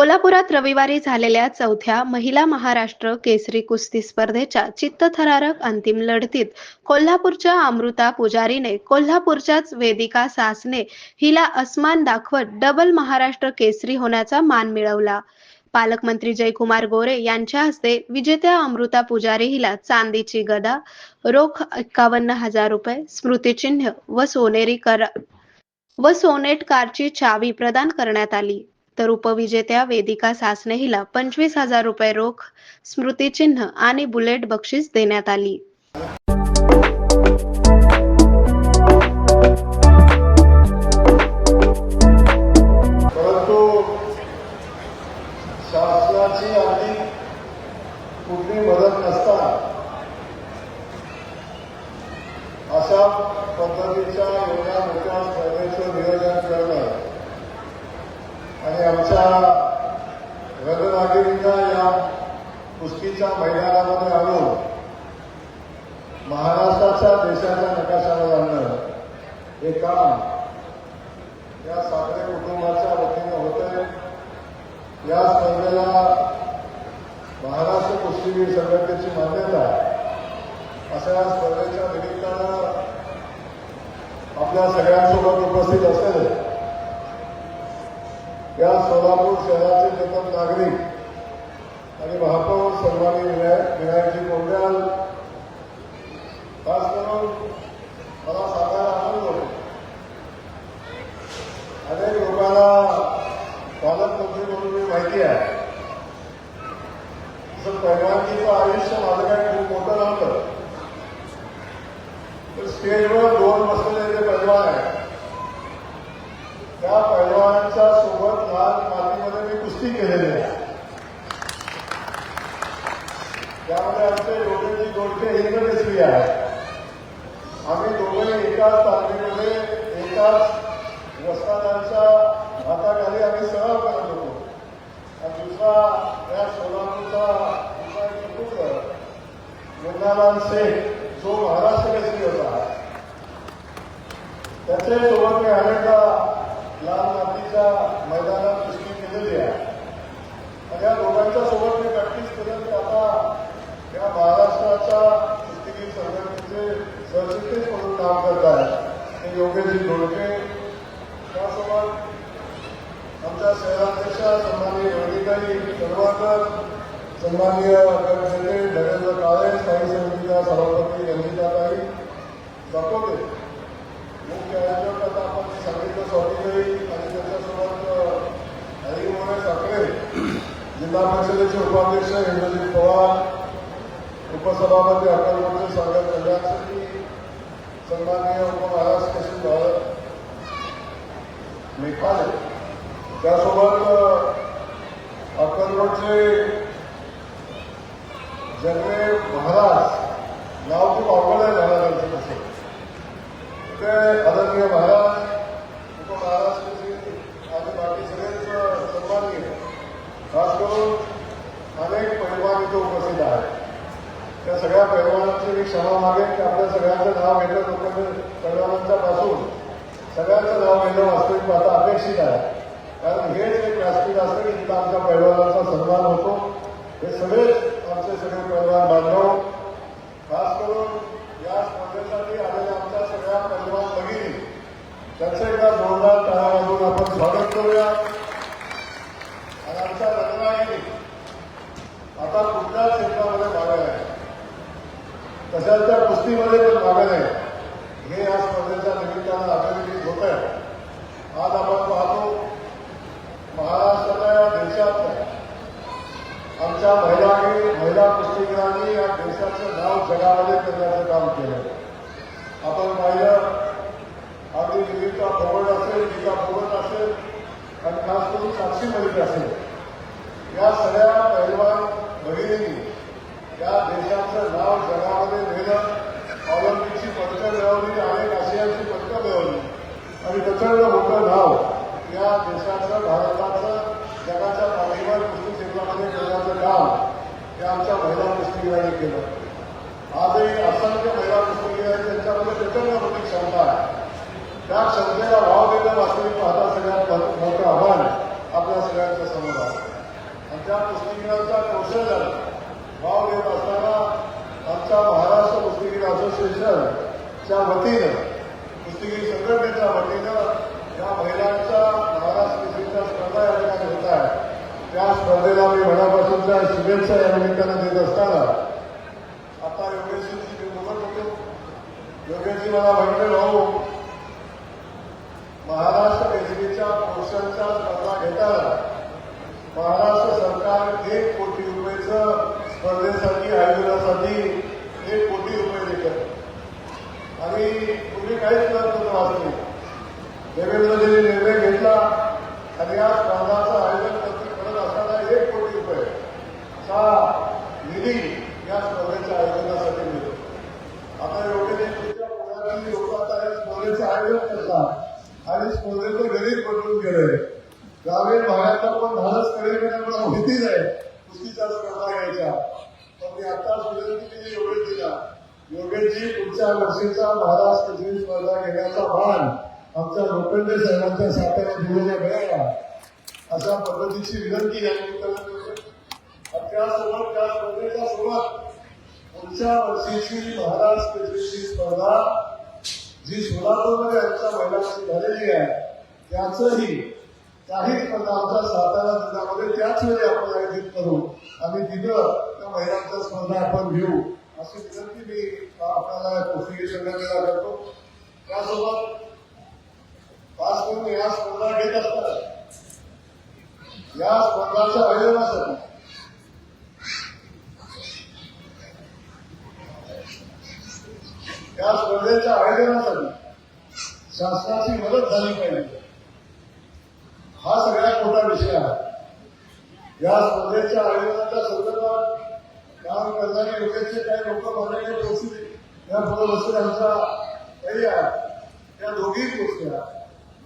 कोल्हापुरात रविवारी झालेल्या चौथ्या महिला महाराष्ट्र केसरी कुस्ती स्पर्धेच्या चित्तथरारक अंतिम लढतीत कोल्हापूरच्या अमृता पुजारीने कोल्हापूरच्याच वेदिका सासने हिला अस्मान दाखवत डबल महाराष्ट्र केसरी होण्याचा मान मिळवला. पालकमंत्री जयकुमार गोरे यांच्या हस्ते विजेत्या अमृता पुजारी हिला चांदीची गदा, रोख 51,000 रुपये, स्मृतिचिन्ह व सोनेट कारची चावी प्रदान करण्यात आली. तर उपविजेत्या वेदिका सासने हिला 25,000 रुपये रोख, स्मृतिचिन्ह आणि बुलेट बक्षीस देण्यात आली. परंतु शासनाची आणि कुठली मदत नसताना अशा पद्धतीच्या एवढ्या मोठ्या स्पर्धेचं नियोजन करणं आणि आमच्या रंगनागिरींना या कुस्तीच्या मैदानामध्ये आणून महाराष्ट्राच्या देशाच्या नकाशावर आणणं हे काम या साखरे कुटुंबाच्या वतीनं होतंय. या स्पर्धेला महाराष्ट्र कुस्तीगीर संघटनेची मान्यता अशा या स्पर्धेच्या निमित्तानं आपल्या सगळ्यांसोबत उपस्थित असलेले या सोलापूर शहराचे प्रथम नागरिक आणि महापौर सन्माननीय विनायकजी कोंडयाल, खास करून मला सांगायला आनंद होतो, अनेक लोकांना पालकमंत्री म्हणून मी माहिती आहे. जर पैलवानकीचं आयुष्य माझं काही खूप मोठं नव्हतं, तर स्टेजवर दोन बसलेले जे पैलवान आहेत त्या पैलवानांच्या सोबत लाल मातीमध्ये मी कुस्ती केलेली आहे. त्यामध्ये आमचे योगेशजी दोडके एकमेस्त्री आहे. आम्ही दोघे एकाच तालमीमध्ये एकाच वस्तादांच्या हाताखाली आम्ही सराव करत होतो. आणि दुसरा या सोलापूरचा दुसरा एक पुत्र मुन्नालाल शेख जो महाराष्ट्र केसरी होता, त्याच्यासोबत मी अनेकदा लाल मातीच्या मैदानात कुस्ती केलेली आहे. आणि या दोघांच्या सोबत मी प्रॅक्टिस केलं की आता या महाराष्ट्राच्या कुस्तीगीर संघटनेचे सरचिटणीस म्हणून काम करत आहेत ते योगेशजी दोडके. त्यासोबत आमच्या शहराध्यक्ष सन्माननीय वेदिकाई तलवारकर, सन्माननीय गटनेते नरेंद्र काळे, स्थायी समितीच्या सभापती रंजिताताई जाकोटे, मुख्य आयोजक आता आपण सांगितलं स्वामीताई आणि त्याच्यासोबत हरिमोहन साखरे, जिल्हा परिषदेचे उपाध्यक्ष इंद्रजित पवार, उपसभापती अक्कलकोटचे सागर कल्याणसाठी, सन्माननीय उपमहाराष्ट्र केसरी मेघालय, त्यासोबत अक्कलकोटचे जन्मे महाराज, नाव खूप अवघड आहे महाराजांचं तसं, ते आदरणीय महाराज, उपमहाराष्ट्र आणि बाकी सगळेच सन्माननीय, खास करून अनेक पैलवान इथे उपस्थित आहेत. त्या सगळ्या पैलवानांची मी क्षमा मागेन की आपल्या सगळ्यांचं नाव घेणं लोकांनी पैलवानांच्या पासून सगळ्यांचं नाव घेणं वास्तविक पाहता अपेक्षित आहे. कारण हेच एक व्यासपीठ असतं की तिथं आमच्या पैलवानांचा सन्मान होतो. हे सगळेच आमचे सगळे पैलवान बांधव, खास करून या स्पर्धेसाठी आलेल्या आमच्या सगळ्या पैलवान भगिनी, त्यांचं एकदा जोरदार टाळ्या वाजवून आपण स्वागत करूया. आणि आमच्या रत्नागिरी आता कुठल्याच क्षेत्रामध्ये मागे आहे, तशाच त्या कुस्तीमध्ये पण मागे नाही. हे या स्पर्धेच्या निमित्तानं अधोरेखित होत आहे. आज आपण पाहतो महाराष्ट्राला या देशात आमच्या महिला कुस्तीगिरांनी या देशाचं नाव जगामध्ये करण्याचं काम केलं. आपण पाहिलं अगदी निकिता फोगट असेल, गीता फोगट असेल आणि खास करून साक्षी मलिक असेल, या सगळ्या पैलवान भगिनींनी या देशाचं नाव जगामध्ये नेलं. ऑलिम्पिकची पदकं मिळवली, अनेक आशियाची पदकं मिळवली आणि प्रचंड मोठं नाव या देशाचं, भारताचं जगाच्या पाठीवर कुस्ती क्षेत्रामध्ये करण्याचं काम हे आमच्या महिला कुस्तीगिरांनी केलं. आजही असंख्य महिला कुस्तीगीर आहेत, त्यांच्यामध्ये प्रचंड मोठी क्षमता आहे. त्या क्षमतेला वाव देणं वास्तविक पाहता सगळ्यात मोठं आव्हान आपल्या सगळ्यांच्या समोर आहे. असोसिएशनच्या वतीनं कुस्तीगीर संघटनेच्या वतीनं या महिलांच्या महाराष्ट्र केसरीच्या स्पर्धा या ठिकाणी होत आहे. त्या स्पर्धेला मी मनापासूनच्या शुभेच्छा या निमित्तानं देत असताना आता योगेशजी मी बोलत होतो. योगेशजी मला म्हटले, भाऊ महाराष्ट्र केसरीच्या पुरुषांच्या स्पर्धा घेताना महाराष्ट्र सरकार 1 कोटी रुपयेचं स्पर्धेसाठी आयोजनासाठी 1 कोटी रुपये देतं आणि तुम्ही काहीच करत वाचले. देवेंद्रजींनी निर्णय घेतला आणि या स्पर्धाचं आयोजन करत असताना 1 कोटी रुपये चा निधी या स्पर्धेच्या आयोजनासाठी मिळतो. आता एवढे तुमच्या पुण्यातील लोक आता या स्पर्धेचं आयोजन करतात आणि स्पर्धेचं गणित बदलून गेलंय. ग्रामीण भागातला पण धाडस करेल का मला माहितीच आहे कुस्तीच्या स्पर्धा घ्यायच्या. पण मी आता विनंती केली योगेशजीला, योगेशजी पुढच्या वर्षीचा महाराष्ट्र केसरी स्पर्धा घेण्याचा मान आमच्या लोखंडे साहेबांच्या सातारा जिल्ह्याला मिळावा अशा पद्धतीची विनंती या निमित्तानं करतो. त्यासोबत त्या स्पर्धेच्या सोबत पुढच्या वर्षीची महाराष्ट्र केसरीची स्पर्धा जी सोलापूरमध्ये आमच्या महिलांची झालेली आहे त्याचंही काही स्पर्धा आमच्या सातारा जिल्ह्यामध्ये त्याच वेळी आपण आयोजित करू आणि तिथं त्या महिलांच्या स्पर्धा आपण घेऊ अशी विनंती मी आपल्याला कुस्ती संघटनेला करतो. त्यासोबत खास करून या स्पर्धा घेत असताना या स्पर्धाच्या आयोजनासाठी या स्पर्धेच्या आयोजनासाठी शासनाची मदत झाली पाहिजे हा सगळ्यात मोठा विषय आहे. या स्पर्धेच्या आयोजनाच्या संदर्भात काम करणारे योगेशचे काही लोक माझ्याकडे पोहोचले या पुढे बसून आमच्या काही आहेत त्या दोघीही पोहोचल्या.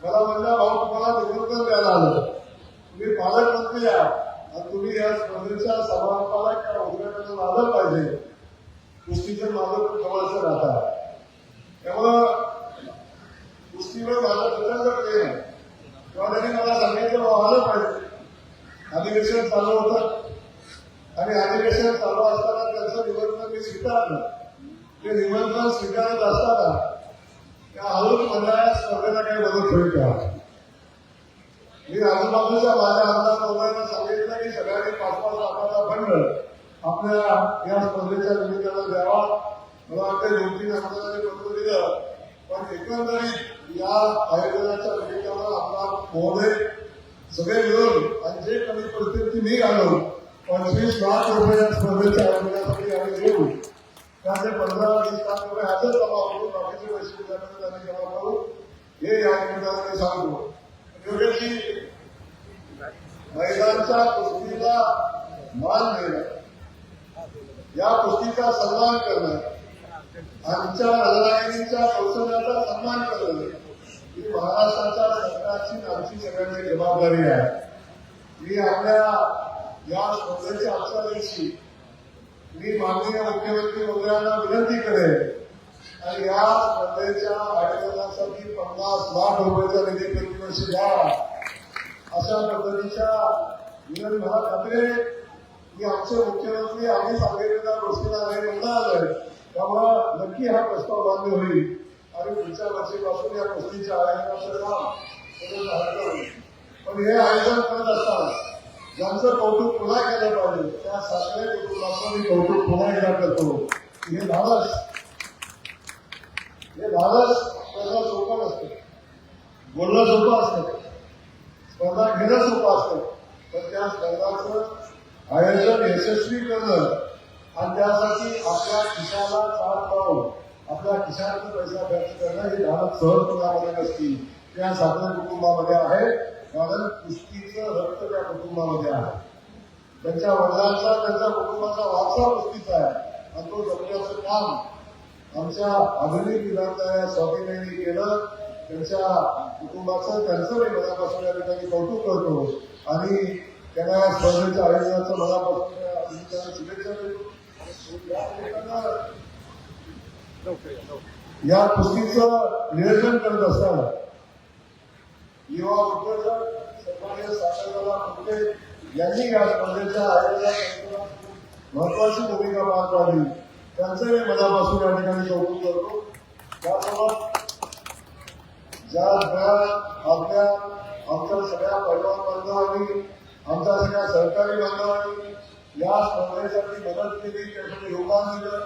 मला म्हणला, भाऊ तुम्हाला निमंत्रण द्यायला आलं, तुम्ही पालकमंत्री आहात आणि तुम्ही या स्पर्धेच्या समारोपाला किंवा उद्घाटनाला आलं पाहिजे. कुस्तीचं माझं खूप जवळचं राहतात त्यामुळं कुस्तीवर माझं प्रचंड प्रेम आहे. तेव्हा त्यांनी मला सांगितलं आलं पाहिजे. अधिवेशन चालू होतं आणि अधिवेशन चालू असताना त्यांचं निमंत्रण मी स्वीकारलं. ते निमंत्रण स्वीकारत असताना त्या हळूच मंडळाच्या स्पर्धेला काही मदत होईल का. मी आजूबाजूच्या माझ्या आमदार लोकांना सांगितलं की सगळ्यांनी 5-5 लाखाचा फंड आपल्या या स्पर्धेच्या निमित्तानं द्यावा. मला वाटतं 2-3 आमदारांनी पत्र दिलं पण एकंदरीत या आयोजनाच्या निमित्तानं आपला महोदय सगळे मिळून आणि जे कमी पडतील ती मी घालून 25 लाख रुपये या स्पर्धेच्या आयोजनासाठी आम्ही देऊ. त्याचे 15-20 लाख रुपये आजच जमा करू, बाकीचे पैसे त्यांनी जमा करू हे या निमित्तानं मी सांगतो. योगेशजी महिलांच्या कुस्तीला मान देणं या कुस्तीचा सन्मान करणं आमच्या रणरागिणींच्या कौशल्याचा सन्मान करणं ही महाराष्ट्राच्या सरकारची आमची सगळ्यांची जबाबदारी आहे. मी आपल्या या स्पर्धेच्या आजच्या दिवशी मी माननीय मुख्यमंत्री महोदयांना विनंती करेन आणि या स्पर्धेच्या आयोजनासाठी 50 लाख रुपयाचा निधी प्रतिवर्षी द्यावा अशा पद्धतीच्या विनंती मला खात्री आहे की आमचे मुख्यमंत्री आम्ही सांगितलेल्या गोष्टीला नाही म्हणता आलंय. त्यामुळं नक्की हा प्रस्ताव मान्य होईल आणि पुढच्या वर्षीपासून या कुस्तीच्या आयोजनाचं काम होईल. पण हे आयोजन करत असताना ज्यांचं कौतुक पुन्हा केलं पाहिजे त्या सगळ्या कुटुंबाचं मी कौतुक पुन्हा एकदा करतो. हे धाडस स्पर्धा सोपं नसतं, बोलणं सोपं असतं, स्पर्धा घेणं सोपं असतं, पण त्या स्पर्धाचं आयोजन यशस्वी करणं आणि त्यासाठी आपल्या खिशाला चाल लावून आपल्या खिशातून पैसा खर्च करणं हे धाडस सहज कुणामध्ये नसतील. त्या साखर कुटुंबामध्ये आहे कारण कुस्तीचं रक्त त्या कुटुंबामध्ये आहे. त्यांच्या वडिलांचा त्यांच्या कुटुंबाचा वारसा कुस्तीचा आहे आणि तो जपण्याचं काम आमच्या आधुनिक विधानसभा स्वाधीनांनी केलं. त्यांच्या कुटुंबाचं त्यांचं मी मनापासून या ठिकाणी कौतुक करतो आणि त्यांना या स्पर्धेच्या आयोजनाचं मनापासून शुभेच्छा देतो. या कुस्तीचं नियोजन करत असताना युवा उद्योजक सन्माननीय साखरवाला फुटे यांनी या स्पर्धेच्या आयोजनात महत्वाची भूमिका पार पाडली. त्यांचंही मनापासून या ठिकाणी कौतुक करतो. त्यासोबत ज्या आपल्या आमच्या सगळ्या पैलवान बांधवांनी, आमच्या सगळ्या सहकारी बांधवांनी या स्पर्धेसाठी मदत केली, त्यासाठी योगदान दिलं.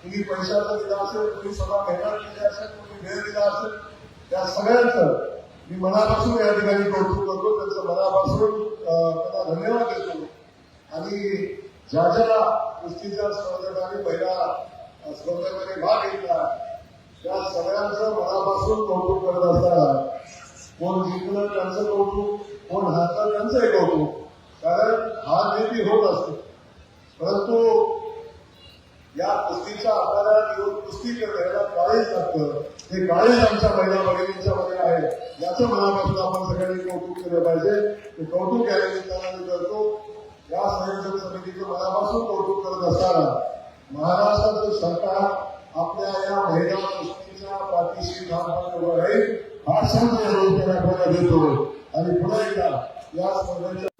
तुम्ही पैशाचं दिलं असेल, तुम्ही स्वतः मेहनत केली असेल, तुम्ही वेळ दिला असेल, त्या सगळ्यांचं मी मनापासून या ठिकाणी कौतुक करतो. त्यांचं मनापासून त्यांना धन्यवाद देतो. आणि ज्या ज्या कुस्तीच्या स्पर्धकांनी पहिल्या स्पर्धेमध्ये भाग घेतला त्या सगळ्यांचं मनापासून कौतुक करत असताना कोण जिंकलं त्यांचं कौतुक, कोण हारलं त्यांचंही कौतुक. कारण हार नेहमी होत असते, परंतु या कुस्तीच्या आकारात येऊन कुस्ती करणं याला काळीज लागतं. ते काळीज आमच्या महिला भगिनींच्या मध्ये आहे. याचं मनापासून आपण सगळ्यांनी कौतुक केलं पाहिजे. ते कौतुक या निमित्तानं मी करतो. या संयोजन समितीचं मनापासून कौतुक करत असताना महाराष्ट्राचं सरकार आपल्या या महिला कुस्तीच्या पाठीशी ठामपणे उभं राहील हा शब्द या निमित्तानं आपल्याला देतो. आणि पुन्हा एकदा या स्पर्धेच्या